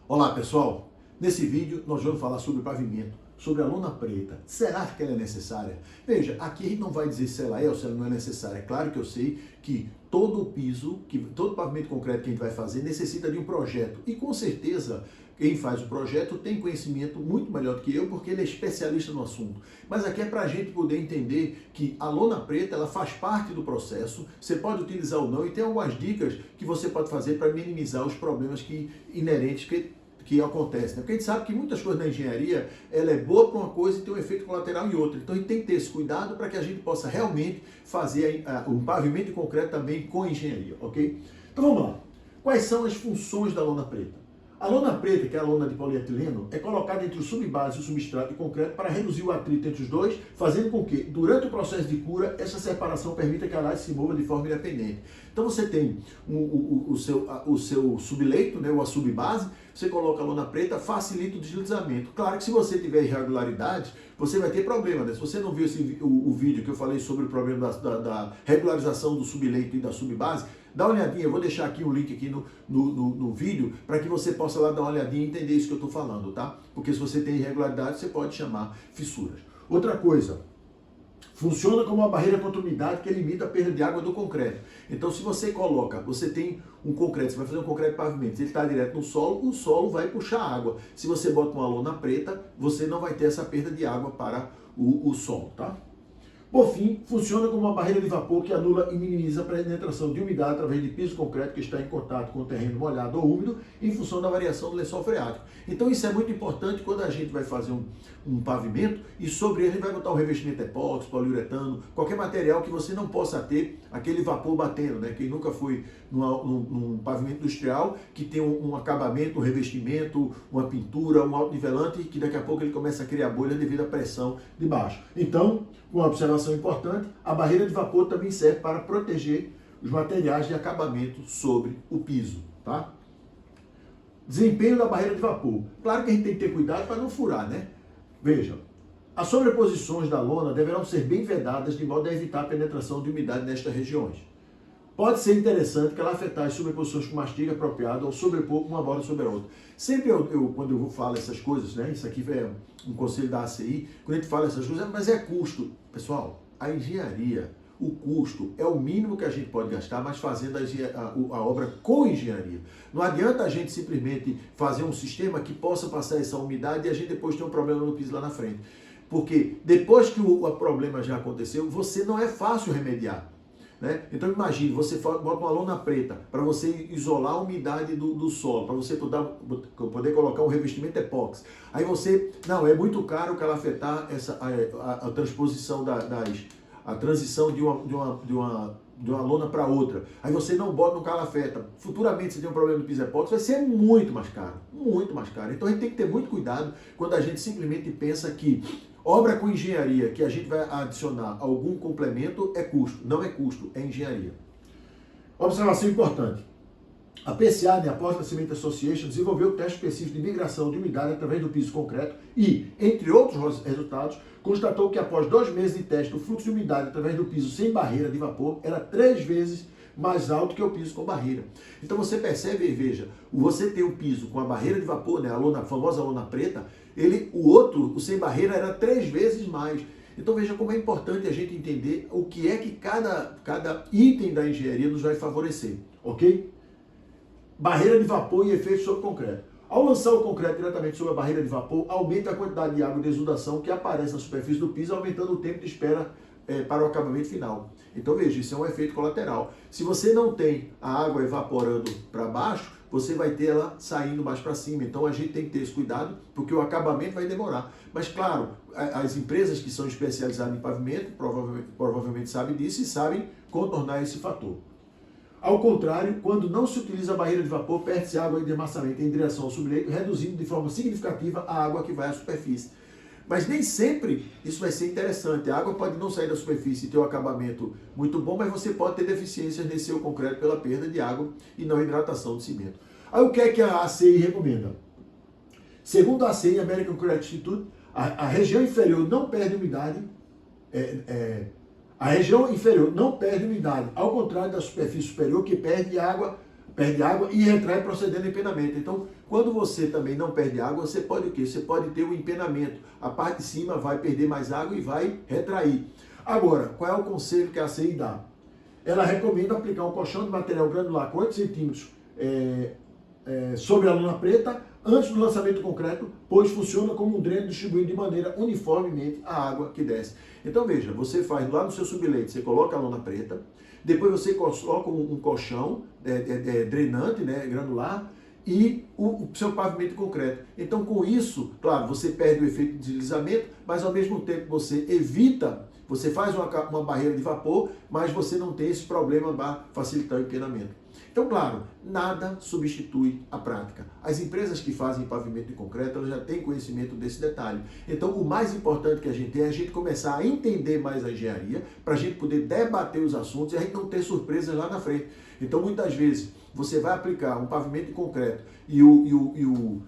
Olá pessoal, nesse vídeo nós vamos falar sobre pavimento, sobre a lona preta. Será que ela é necessária? Veja, aqui a gente não vai dizer se ela é ou se ela não é necessária. É claro que eu sei que todo o piso, todo pavimento concreto que a gente vai fazer necessita de um projeto. E com certeza quem faz o projeto tem conhecimento muito melhor do que eu, porque ele é especialista no assunto. Mas aqui é para a gente poder entender que a lona preta ela faz parte do processo, você pode utilizar ou não, e tem algumas dicas que você pode fazer para minimizar os problemas inerentes que acontece, né? Porque a gente sabe que muitas coisas na engenharia, ela é boa para uma coisa e tem um efeito colateral em outra. Então a gente tem que ter esse cuidado para que a gente possa realmente fazer um pavimento de concreto também com engenharia, ok? Então vamos lá. Quais são as funções da lona preta? A lona preta, que é a lona de polietileno, é colocada entre o subbase e o substrato de concreto para reduzir o atrito entre os dois, fazendo com que, durante o processo de cura, essa separação permita que a laje se mova de forma independente. Então você tem o seu subleito, né, ou a subbase, você coloca a lona preta, facilita o deslizamento. Claro que se você tiver irregularidades, você vai ter problema, né? Se você não viu o vídeo que eu falei sobre o problema da regularização do subleito e da subbase, dá uma olhadinha, eu vou deixar aqui o link aqui no vídeo, para que você possa lá dar uma olhadinha e entender isso que eu estou falando, tá? Porque se você tem irregularidade, você pode chamar fissuras. Outra coisa, funciona como uma barreira contra a umidade que limita a perda de água do concreto. Então, se você tem um concreto, você vai fazer um concreto de pavimento, se ele está direto no solo, o solo vai puxar água. Se você bota uma lona preta, você não vai ter essa perda de água para o solo, tá? Por fim, funciona como uma barreira de vapor que anula e minimiza a penetração de umidade através de piso concreto que está em contato com o terreno molhado ou úmido em função da variação do lençol freático. Então isso é muito importante quando a gente vai fazer um pavimento e sobre ele vai botar um revestimento epóxi, poliuretano, qualquer material que você não possa ter aquele vapor batendo, né? Quem nunca foi num pavimento industrial que tem um acabamento, um revestimento, uma pintura, um autonivelante que daqui a pouco ele começa a criar bolha devido à pressão de baixo. Então, uma observação importante, a barreira de vapor também serve para proteger os materiais de acabamento sobre o piso, tá? Desempenho da barreira de vapor. Claro que a gente tem que ter cuidado para não furar, né? Veja, as sobreposições da lona deverão ser bem vedadas de modo a evitar a penetração de umidade nestas regiões. Pode ser interessante que ela afetar as sobreposições com mastiga apropriado ou sobrepor uma borda sobre a outra. Sempre quando eu falo essas coisas, né? Isso aqui é um conselho da ACI, quando a gente fala essas coisas, mas é custo. Pessoal, a engenharia, o custo é o mínimo que a gente pode gastar, mas fazendo a obra com engenharia. Não adianta a gente simplesmente fazer um sistema que possa passar essa umidade e a gente depois ter um problema no piso lá na frente. Porque depois que o problema já aconteceu, você não é fácil remediar. Né? Então imagine, você bota uma lona preta para você isolar a umidade do solo, para você poder colocar um revestimento epóxi. Aí você, não, é muito caro que ela afetar a transposição a transição de uma lona para outra. Aí você não bota no calafeta. Futuramente você tem um problema no piso epóxi, vai ser muito mais caro, muito mais caro. Então a gente tem que ter muito cuidado quando a gente simplesmente pensa que obra com engenharia, que a gente vai adicionar algum complemento, é custo. Não é custo, é engenharia. Observação importante. A PCA, né, a Portland Cement Association, desenvolveu o teste específico de migração de umidade através do piso concreto e, entre outros resultados, constatou que após 2 meses de teste, o fluxo de umidade através do piso sem barreira de vapor era 3 vezes mais alto que o piso com barreira. Então você percebe, veja, você tem o piso com a barreira de vapor, né, a famosa lona preta, o sem barreira era 3 vezes mais. Então veja como é importante a gente entender o que é que cada item da engenharia nos vai favorecer, ok? Barreira de vapor e efeito sobre o concreto. Ao lançar o concreto diretamente sobre a barreira de vapor, aumenta a quantidade de água de exudação que aparece na superfície do piso, aumentando o tempo de espera para o acabamento final. Então veja, isso é um efeito colateral. Se você não tem a água evaporando para baixo, você vai ter ela saindo mais para cima. Então a gente tem que ter esse cuidado, porque o acabamento vai demorar. Mas claro, as empresas que são especializadas em pavimento provavelmente sabem disso e sabem contornar esse fator. Ao contrário, quando não se utiliza a barreira de vapor, perde-se água em demassamento em direção ao subleito, reduzindo de forma significativa a água que vai à superfície. Mas nem sempre isso vai ser interessante. A água pode não sair da superfície e ter um acabamento muito bom, mas você pode ter deficiências nesse seu concreto pela perda de água e não hidratação do cimento. Aí o que é que a ACI recomenda? Segundo a ACI, American Concrete Institute, a região inferior não perde umidade, a região inferior não perde umidade, ao contrário da superfície superior que perde água perde água e retrai procedendo ao empenamento. Então, quando você também não perde água, você pode o quê? Você pode ter o empenamento. A parte de cima vai perder mais água e vai retrair. Agora, qual é o conselho que a ACI dá? Ela recomenda aplicar um colchão de material granular com 8 centímetros sobre a lona preta antes do lançamento do concreto, pois funciona como um dreno distribuindo de maneira uniformemente a água que desce. Então veja, você faz lá no seu subleito, você coloca a lona preta, depois você coloca um colchão drenante, né, granular, e o seu pavimento de concreto. Então com isso, claro, você perde o efeito de deslizamento, mas ao mesmo tempo você evita, você faz uma barreira de vapor, mas você não tem esse problema para facilitar o empenamento. Então, claro, nada substitui a prática. As empresas que fazem pavimento de concreto, elas já têm conhecimento desse detalhe. Então, o mais importante que a gente tem é a gente começar a entender mais a engenharia, para a gente poder debater os assuntos e a gente não ter surpresas lá na frente. Então, muitas vezes, você vai aplicar um pavimento de concreto e o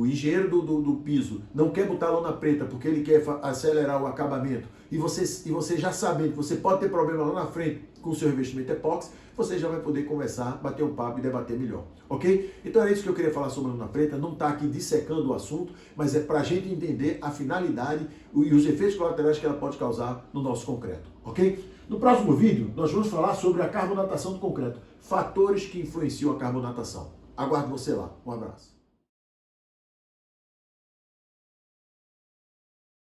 engenheiro do piso não quer botar lona preta porque ele quer acelerar o acabamento, e você já sabendo que você pode ter problema lá na frente com o seu revestimento epóxi, você já vai poder conversar, bater um papo e debater melhor, ok? Então era isso que eu queria falar sobre a lona preta, não está aqui dissecando o assunto, mas é para a gente entender a finalidade e os efeitos colaterais que ela pode causar no nosso concreto, ok? No próximo vídeo, nós vamos falar sobre a carbonatação do concreto, fatores que influenciam a carbonatação. Aguardo você lá. Um abraço.